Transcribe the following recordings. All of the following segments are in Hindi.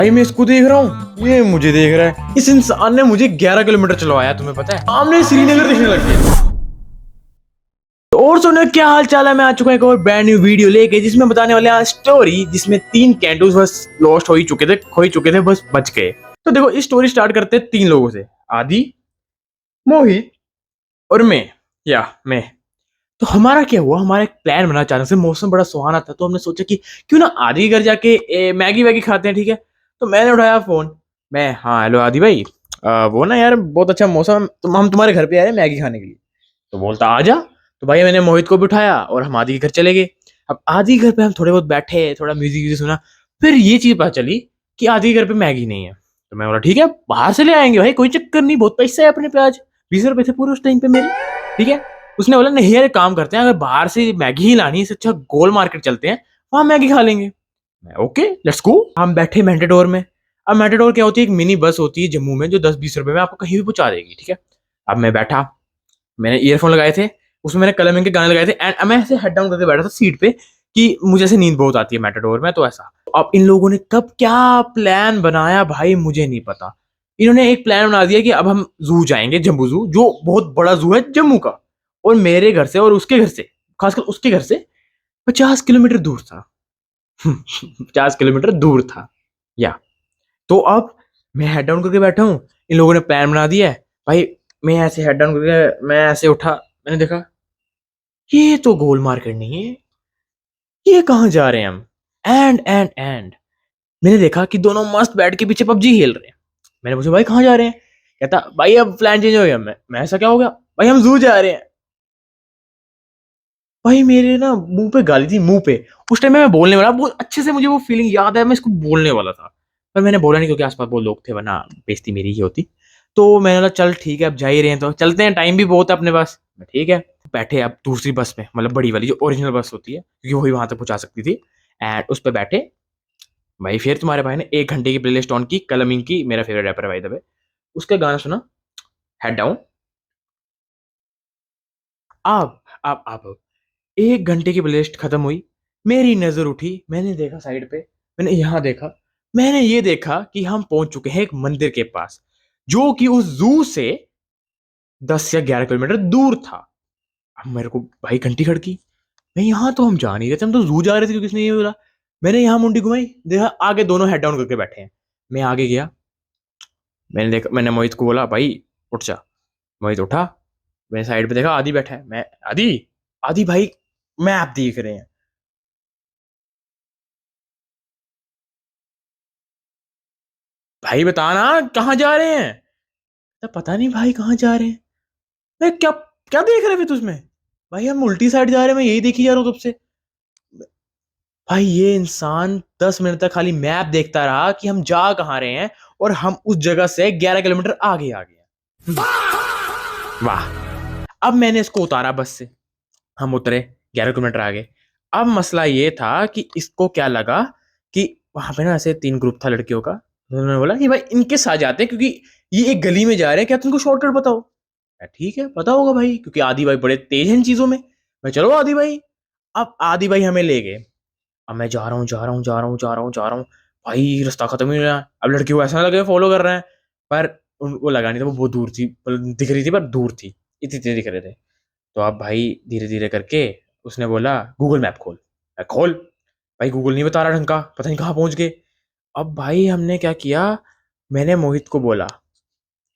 भाई मैं इसको देख रहा हूँ, ये मुझे देख रहा है। इस इंसान ने मुझे 11 किलोमीटर चलवाया, तुम्हें पता है। सामने श्रीनगर दिखने लग गया। तो और सुनो, क्या हाल चाल है। मैं आ चुका एक और ब्रांड न्यू वीडियो लेके, जिसमें बताने वाले हैं स्टोरी जिसमें 3 कैंटूस बस लॉस्ट हो ही चुके थे, खो ही चुके थे, बस बच गए। तो देखो, इस स्टोरी स्टार्ट करते हैं 3 लोगों से, आदि, मोहित और मैं। तो हमारा क्या हुआ, हमारा एक प्लान बना। अचानक से मौसम बड़ा सुहाना था, तो हमने सोचा कि क्यों ना आदि के घर जाके मैगी वैगी खाते हैं, ठीक है। तो मैंने उठाया फोन। हाँ हेलो आदि भाई, वो ना यार बहुत अच्छा मौसम, हम तुम्हारे घर पे आए हैं मैगी खाने के लिए। तो बोलता आ जा। तो भाई मैंने मोहित को भी उठाया और हम आदि के घर चले गए। अब आदि के घर पे हम थोड़े बहुत बैठे, थोड़ा म्यूजिक व्यूजिक सुना। फिर ये चीज पता चली कि आदि के घर पे मैगी नहीं है। तो मैं बोला ठीक है, बाहर से ले आएंगे भाई, कोई चक्कर नहीं, बहुत पैसा है अपने पे आज। 20 रुपए थे पूरे उस टाइम पे मेरे, ठीक है। उसने बोला नहीं यार, एक काम करते हैं, अगर बाहर से मैगी ही लानी है इससे अच्छा गोल मार्केट चलते हैं, वहां मैगी खा लेंगे। मैं ओके लेट्स गो। हम बैठे मेंटेडोर में। अब मेंटेडोर क्या होती है, एक मिनी बस होती है जम्मू में, जो 10-20 रुपए में आपको कहीं भी पहुंचा देगी, ठीक है। अब मैं बैठा, मैंने ईयरफोन लगाए थे, उसमें मैंने कलम के गाने लगाए थे, एंड मैं ऐसे हेड डाउन करके बैठा था सीट पे कि मुझे ऐसे नींद बहुत आती है मेटाडोर में, तो ऐसा। अब इन लोगों ने कब क्या प्लान बनाया भाई मुझे नहीं पता। इन्होंने एक प्लान बना दिया कि अब हम जू जाएंगे, जम्बू जू, जो बहुत बड़ा जू है जम्मू का। और मेरे घर से और उसके घर से, खासकर उसके घर से 50 किलोमीटर दूर था। 50 किलोमीटर दूर था या। तो अब मैं हेड डाउन करके बैठा हूँ, इन लोगों ने प्लान बना दिया है भाई। मैं ऐसे हेड डाउन करके मैं ऐसे उठा, मैंने देखा ये तो गोल मार्केट नहीं है, ये कहाँ जा रहे हैं हम। एंड मैंने देखा कि दोनों मस्त बैठ के पीछे पबजी खेल रहे हैं। मैंने पूछा भाई कहाँ जा रहे हैं। कहता भाई अब प्लान चेंज हो गया। मैं ऐसा क्या हो गया भाई, हम जू जा रहे हैं। भाई मेरे ना मुंह पे गाली थी, मुंह पे। उस टाइम मैं बोलने वाला, बहुत अच्छे से मुझे वो फीलिंग याद है, मैं इसको बोलने वाला था, पर मैंने बोला नहीं क्योंकि आसपास बहुत लोग थे, वरना बेइज्जती मेरी ही होती। तो मैंने बोला चल ठीक है, अब जा ही रहे हैं तो चलते हैं, टाइम भी बहुत है अपने पास। ठीक है, बैठे अब दूसरी बस में, मतलब बड़ी वाली जो ओरिजिनल बस होती है, क्योंकि वही वहां तक पहुंचा सकती थी। एंड उस पर बैठे भाई, फिर तुम्हारे भाई ने 1 घंटे की प्लेलिस्ट ऑन की, कलमिंग की, मेरा फेवरेट रैपर है भाई दबे। उसका गाना सुना, हेड डाउन। अब 1 घंटे की प्लेलिस्ट खत्म हुई, मेरी नजर उठी, मैंने देखा साइड पे, मैंने यहाँ देखा, मैंने ये देखा कि हम पहुंच चुके हैं एक मंदिर के पास, जो कि उस जू से 10 या 11 किलोमीटर दूर था। अब मेरे को भाई घंटी खड़की, मैं यहाँ तो हम जा नहीं रहे थे, हम तो जू जा रहे थे, क्योंकि इसने ये बोला। मैंने यहाँ मुंडी घुमाई, देखा आगे दोनों हेड डाउन करके बैठे हैं। मैं आगे गया, मैंने देखा, मैंने मोहित को बोला भाई उठ जा। मोहित उठा, मैंने साइड पे देखा आदि बैठा है। मैं आदि, आदि भाई मैप देख रहे हैं। भाई बता ना कहाँ जा रहे हैं। तो पता नहीं भाई कहाँ जा रहे हैं। मैं क्या, क्या देख रहे थे तुझमें। भाई हम उल्टी साइड जा रहे हैं, मैं यही देखी जा रहा हूँ तब से। भाई ये इंसान 10 मिनट तक खाली मैप देखता रहा कि हम जा कहाँ रहे हैं, और हम उस जगह से 11 किलोमीटर आगे आ गए हैं। वाह। अब मैंने इसको उतारा बस से, हम उतरे, 11 किलोमीटर आगे। अब मसला ये था कि इसको क्या लगा कि वहां पे ना ऐसे 3 ग्रुप था लड़कियों का। उन्होंने बोला कि भाई इनके साथ जाते हैं, क्योंकि ये एक गली में जा रहे हैं, क्या तुमको शॉर्टकट बताओ। ठीक है पता होगा भाई, क्योंकि आदि भाई बड़े तेज हैं इन चीजों में। मैं चलो आदि भाई। अब आदि भाई हमें ले गए। अब मैं जा रहा हूँ, जा रहा हूँ, जा रहा हूँ, जा रहा हूँ, जा रहा हूँ। भाई रास्ता खत्म ही नहीं रहा। अब लड़की को ऐसा लगे फॉलो कर रहे हैं, पर उनको लगा नहीं था, वो बहुत दूर थी, दिख रही थी पर दूर थी, इतने इतने दिख रहे थे। तो अब भाई धीरे धीरे करके उसने बोला गूगल मैप खोल। मैं खोल, भाई गूगल नहीं बता रहा ढंग का, पता नहीं कहाँ पहुंच गए। अब भाई हमने क्या किया, मैंने मोहित को बोला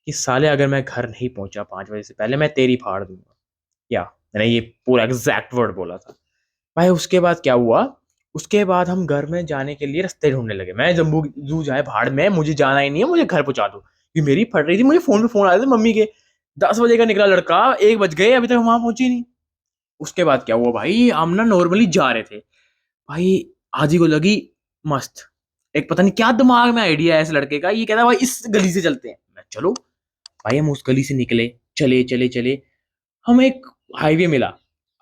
कि साले अगर मैं घर नहीं पहुंचा 5 बजे से पहले, मैं तेरी फाड़ दूंगा। या मैंने ये पूरा एग्जैक्ट वर्ड बोला था। भाई उसके बाद क्या हुआ, उसके बाद हम घर में जाने के लिए रास्ते ढूंढने लगे। मैं जम्बू जू जाए भाड़ में, मुझे जाना ही नहीं है, मुझे घर पहुंचा दो। कि मेरी फट रही थी, मुझे फोन पे फोन आ रहे थे मम्मी के। 10 बजे का निकला लड़का, 1 बज गए, अभी तक वहां पहुंची नहीं। उसके बाद क्या हुआ भाई, हम ना नॉर्मली जा रहे थे। भाई आजी को लगी मस्त, एक पता नहीं क्या दिमाग में आइडिया है इस लड़के का, ये कहता है भाई इस गली से चलते हैं। मैं चलो। भाई हम उस गली से निकले, चले चले चले, हमें एक हाईवे मिला।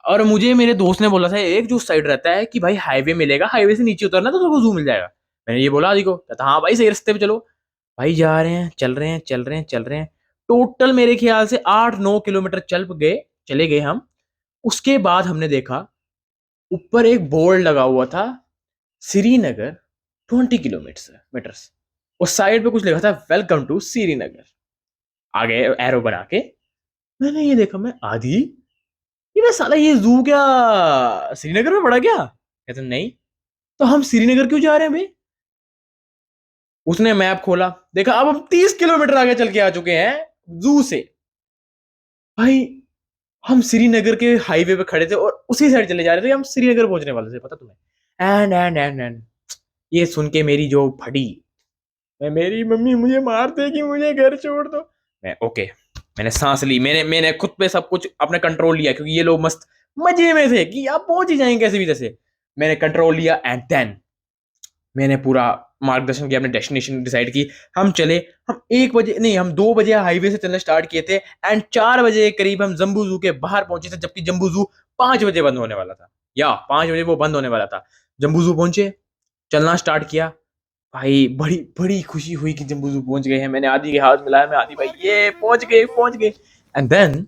और मुझे मेरे दोस्त ने बोला था एक जो साइड रहता है कि भाई हाईवे मिलेगा, हाईवे से नीचे उतरना तो तुमको जू मिल जाएगा। मैंने ये बोला आदि को, कहता हाँ भाई सही रास्ते पे चलो। भाई जा रहे हैं, चल रहे हैं, चल रहे हैं, चल रहे हैं। टोटल मेरे ख्याल से 8-9 किलोमीटर चल गए, चले गए हम। उसके बाद हमने देखा ऊपर एक बोर्ड लगा हुआ था, श्रीनगर 20 किलोमीटर मीटर्स। उस साइड पे कुछ लिखा था वेलकम टू श्रीनगर, आगे एरो बना के। मैंने ये देखा, मैं आदि, ये मैं साला ये जू क्या श्रीनगर में पड़ा क्या? कहते नहीं, तो हम श्रीनगर क्यों जा रहे हैं भाई? उसने मैप खोला, देखा अब हम 30 किलोमीटर आगे चल के आ चुके हैं जू से। भाई हम श्रीनगर के हाईवे पे खड़े थे और उसी साइड चले जा रहे थे, हम श्रीनगर पहुंचने वाले थे, पता तुम्हें? एंड ये सुन के मेरी जो फटी, मैं मेरी मम्मी मुझे मार देगी, मुझे घर छोड़ दो। मैं ओके, मैंने सांस ली, मैंने खुद पे सब कुछ अपने कंट्रोल लिया, क्योंकि ये लोग मस्त मजे में थे कि आप पहुंच ही जाएंगे कैसे भी तैसे। मैंने कंट्रोल लिया एंड देन मैंने पूरा मार्गदर्शन किया, अपने डेस्टिनेशन डिसाइड की। हम चले, हम 1 बजे नहीं, हम 2 बजे हाईवे से चलना स्टार्ट किए थे एंड 4 बजे के करीब हम जम्बू जू के बाहर पहुंचे थे, जबकि जम्बू जू 5 बजे बंद होने वाला था, या 5 बजे वो बंद होने वाला था। जम्बू जू पहुंचे, चलना स्टार्ट किया। भाई बड़ी बड़ी खुशी हुई कि जम्बू जू पहुंच गए हैं। मैंने आदि के हाथ मिलाया, मैं आदि भाई ये पहुंच गए पहुंच गए। एंड देन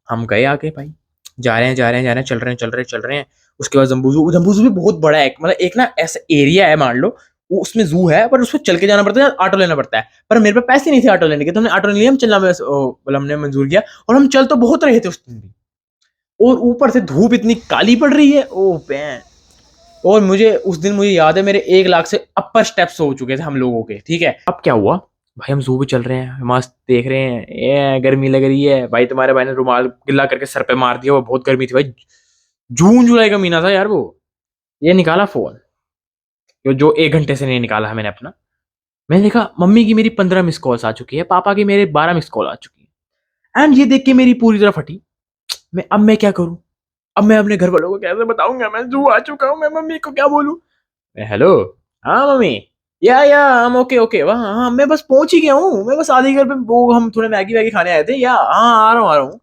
हम गए आगे भाई, जा रहे हैं जा रहे हैं जा रहे हैं, चल रहे हैं। उसके बाद जम्बू जू भी बहुत बड़ा है, मतलब एक ना ऐसा एरिया है, मान लो वो उसमें जू है, पर उसको चल के जाना पड़ता है, ऑटो लेना पड़ता है। पर मेरे पे पैसे नहीं थे ऑटो लेने के, तो हमने ऑटो नहीं लिया, हम चलना मतलब हमने मंजूर किया। और हम चल तो बहुत रहे थे उस दिन भी, और ऊपर से धूप इतनी काली पड़ रही है, ओ पैन। और मुझे उस दिन मुझे याद है, मेरे 1 लाख से अपर स्टेप्स हो चुके थे हम लोगों के, ठीक है। अब क्या हुआ भाई, हम जू पे चल रहे हैं, मस्त देख रहे हैं, ये गर्मी लग रही है भाई, तुम्हारे भाई ने रुमाल गिल्ला करके सर पे मार दिया, वो बहुत गर्मी थी भाई, जून जुलाई का महीना था यार वो। ये निकाला फोन, जो 1 घंटे से नहीं निकाला है मैंने अपना। मैंने देखा मम्मी की मेरी 15 मिस कॉल्स आ चुकी है, पापा की मेरे 12 मिस कॉल आ चुकी है, एंड ये देख के मेरी पूरी तरह फटी। अब मैं क्या करूं? अब मैं अपने घर वालों को कैसे बताऊंगा मैं जू आ चुका हूं, मैं मम्मी को क्या बोलूं? हेलो, हाँ मम्मी, या हम ओके ओके, वहाँ हाँ मैं बस पहुंच ही गया हूँ, मैं बस आधे घर पे, वो हम थोड़े मैगी वैगी खाने आए थे, या हाँ आ रहा हूँ।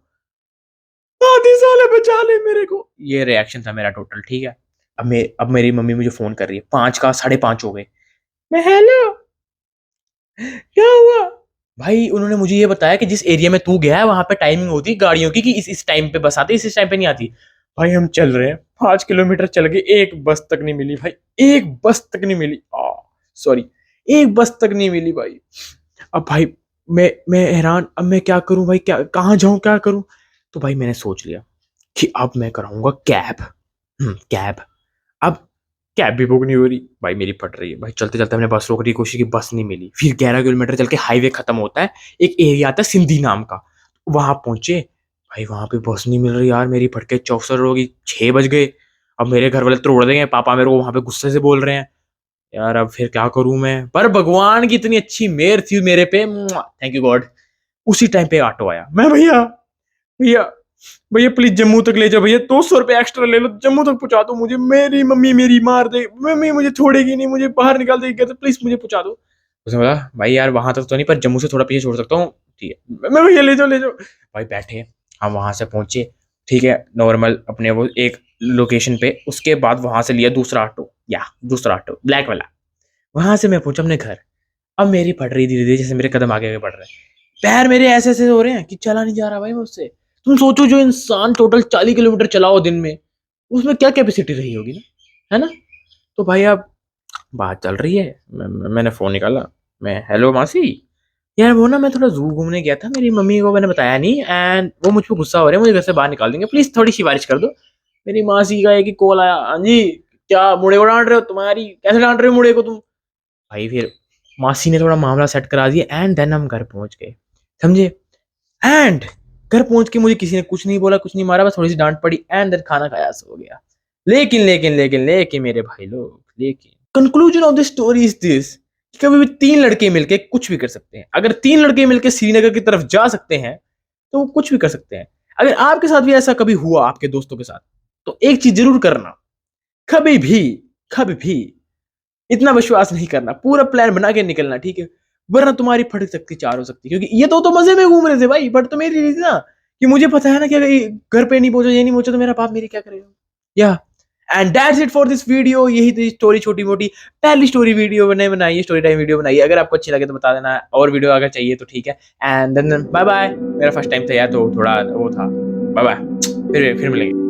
आधी साले बचा ले मेरे को, ये रिएक्शन था मेरा टोटल, ठीक है। अब मेरी मम्मी मुझे फोन कर रही है, 5 का 5:30 हो गए। मैं हेलो, क्या हुआ? भाई उन्होंने मुझे ये बताया कि जिस एरिया में तू गया है वहां पे टाइमिंग होती है गाड़ियों की, कि इस टाइम पे बस आती है, इस टाइम पे नहीं आती। भाई हम चल रहे हैं, 5 किलोमीटर चल गए, एक बस तक नहीं मिली भाई, एक बस तक नहीं मिली, सॉरी, एक बस तक नहीं मिली भाई। अब भाई मैं हैरान, अब मैं क्या करूं भाई, क्या कहाँ जाऊं, क्या करूं? तो भाई मैंने सोच लिया कि अब मैं कराऊंगा कैब। कैब। अब कैब भी बुक नहीं हो रही भाई, मेरी फट रही है भाई, चलते चलते हमने बस रोकने की कोशिश की, बस नहीं मिली। फिर 11 किलोमीटर चल के हाईवे खत्म होता है, एक एरिया आता है सिंधी नाम का, वहां पहुंचे। भाई वहां पे बस नहीं मिल रही यार, मेरी फटके चौसर होगी, 6 बज गए। अब मेरे घर वाले तोड़ देंगे, पापा मेरे को वहां पे गुस्से से बोल रहे हैं यार, अब फिर क्या करूं मैं? पर भगवान की इतनी अच्छी मेहर थी मेरे पे, थैंक यू गॉड। उसी टाइम पे ऑटो आया, मैं भैया भैया भैया प्लीज जम्मू तक ले जाओ भैया, 200 रुपये एक्स्ट्रा ले लो, जम्मू तक पहुंचा दो मुझे, मेरी मम्मी मेरी मार दे, मम्मी मुझे छोड़ेगी नहीं, मुझे बाहर निकाल देगी, कहते प्लीज मुझे पहुंचा दो। उसने बोला भाई यार वहां तक तो नहीं, पर जम्मू से थोड़ा पीछे छोड़ सकता हूँ, ठीक है मैं भैया ले जाओ। भाई बैठे, हम वहां से पहुंचे, ठीक है, नॉर्मल अपने वो एक लोकेशन पे। उसके बाद वहां से लिया दूसरा ऑटो, या दूसरा ऑटो ब्लैक वाला, वहां से मैं पहुंचा अपने घर। अब मेरी पड़ रही धीरे धीरे, जैसे मेरे कदम आगे आगे बढ़ रहे हैं, पैर मेरे ऐसे ऐसे हो रहे हैं कि चला नहीं जा रहा भाई मुझसे। तुम सोचो, जो इंसान टोटल 40 किलोमीटर चलाओ दिन में, उसमें क्या कैपेसिटी रही होगी ना, है ना? तो भाई अब बात चल रही है, मैंने फोन निकाला, मैं हेलो मासी, यार वो ना मैं थोड़ा जू घूमने गया था, मेरी मम्मी को मैंने बताया नहीं, एंड वो मुझ पर गुस्सा हो रहे हैं, मुझे घर से बाहर निकाल देंगे, प्लीज थोड़ी सिफारिश कर दो। मेरी मासी का एक ही कॉल आया, हाँ जी, क्या मुड़े को डांट रहे हो, तुम्हारी कैसे डांट रहे हो मुड़े को तुम? भाई फिर मासी ने थोड़ा मामला सेट करा दिया, एंड देन हम घर पहुंच गए, समझे? एंड घर पहुंच के मुझे किसी ने कुछ नहीं बोला, कुछ नहीं मारा, बस थोड़ी सी डांट पड़ी, एंड देन खाना खाया, सो गया। लेकिन मेरे भाई लोग, लेकिन conclusion of the story is this, कभी भी 3 लड़के मिलके कुछ भी कर सकते हैं। अगर 3 लड़के मिलके श्रीनगर की तरफ जा सकते हैं, तो वो कुछ भी कर सकते हैं। अगर आपके साथ भी ऐसा कभी हुआ आपके दोस्तों के साथ, तो एक चीज जरूर करना, कभी भी कभी भी इतना विश्वास नहीं करना, पूरा प्लान बना के निकलना, ठीक है? वरना तुम्हारी फट सकती, चार हो सकती, क्योंकि ये तो मजे में घूम रहे थे भाई, बट तो मेरी रीज ना, कि मुझे पता है ना कि अगर घर पे नहीं पहुंचा, ये नहीं पहुंचा, तो मेरा बाप मेरी क्या करेगा, या and that's it for this video. यही थी स्टोरी, छोटी मोटी पहली स्टोरी वीडियो मैंने बनाई है, स्टोरी टाइम वीडियो बनाई है। अगर आपको अच्छी लगे तो बता देना, और वीडियो अगर चाहिए तो ठीक है। एंड देन बाय बाय, मेरा फर्स्ट टाइम था यार, तो थोड़ा वो था। बाय बाय, फिर मिलेंगे।